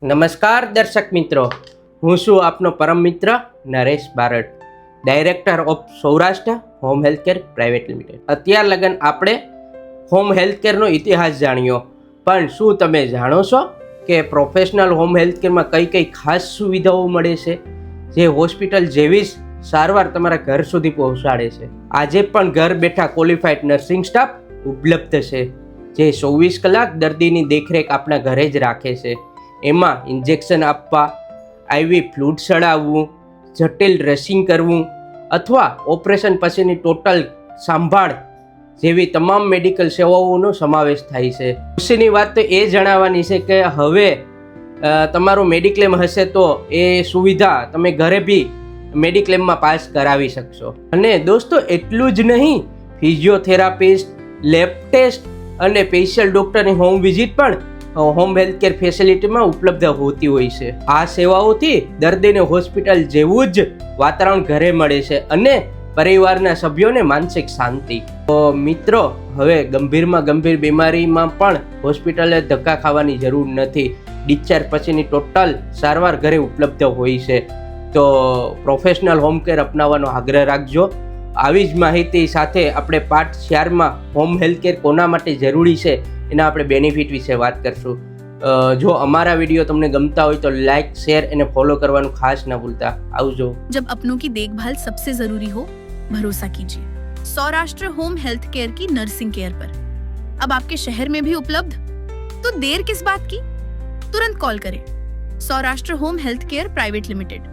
નમસ્કાર દર્શક મિત્રો, હું છું આપનો પરમ મિત્ર Naresh Barad, director of Saurashtra home healthcare private limited. અત્યાર લગન આપણે હોમ હેલ્થકેરનો ઇતિહાસ જાણ્યો, પણ શું તમે જાણો છો કે પ્રોફેશનલ હોમ હેલ્થકેરમાં કઈ કઈ ખાસ સુવિધાઓ મળે છે, જે હોસ્પિટલ જેવી જ સારવાર તમારા ઘર સુધી પહોંચાડે છે. આજે પણ ઘર બેઠા ક્વોલિફાઈડ નર્સિંગ સ્ટાફ ઉપલબ્ધ છે, જે 24 કલાક દર્દીની દેખરેખ આપણા ઘરે જ રાખે છે. એમાં ઇન્જેક્શન આપવા, આઈવી ફ્લૂઇડ ચડાવવું, જટિલ ડ્રેસિંગ કરવું અથવા ઓપરેશન પછીની ટોટલ સંભાળ જેવી તમામ મેડિકલ સેવાઓનો સમાવેશ થાય છે. ખુશીની વાત તો એ જણાવવાની છે કે હવે તમારું મેડિક્લેમ હશે તો એ સુવિધા તમે ઘરે બી મેડિક્લેમમાં પાસ કરાવી શકશો. અને દોસ્તો, એટલું જ નહીં, ફિઝિયોથેરાપિસ્ટ, લેબ ટેસ્ટ અને સ્પેશિયલ ડૉક્ટરની હોમ વિઝિટ પણ હોમ હેલ્થકેર ફેસિલિટીમાં ઉપલબ્ધ હોતી હોય છે. આ સેવાઓથી દર્દીને હોસ્પિટલ જેવું જ વાતાવરણ ઘરે મળે છે અને પરિવારના સભ્યોને માનસિક શાંતિ. તો મિત્રો, હવે ગંભીરમાં ગંભીર બીમારીમાં પણ હોસ્પિટલે ધક્કા ખાવાની જરૂર નથી. ડિસ્ચાર્જ પછીની ટોટલ સારવાર ઘરે ઉપલબ્ધ હોય છે. તો પ્રોફેશનલ હોમ કેર અપનાવવાનો આગ્રહ રાખજો. આવી જ માહિતી સાથે આપણે પાર્ટ 4માં હોમ હેલ્થકેર કોના માટે જરૂરી છે એના આપણે બેનિફિટ વિશે વાત કરશું. જો અમારા વિડીયો તમને ગમતા હોય તો લાઈક, શેર અને ફોલો કરવાનું ખાસ ના ભૂલતા. આવજો. जब अपनों की देखभाल सबसे जरूरी हो, भरोसा कीजिए सौराष्ट्र होम हेल्थ केयर की नर्सिंग केयर पर. अब आपके शहर में भी उपलब्ध, तो देर किस बात की, तुरंत कॉल करें. Saurashtra home health care private limited.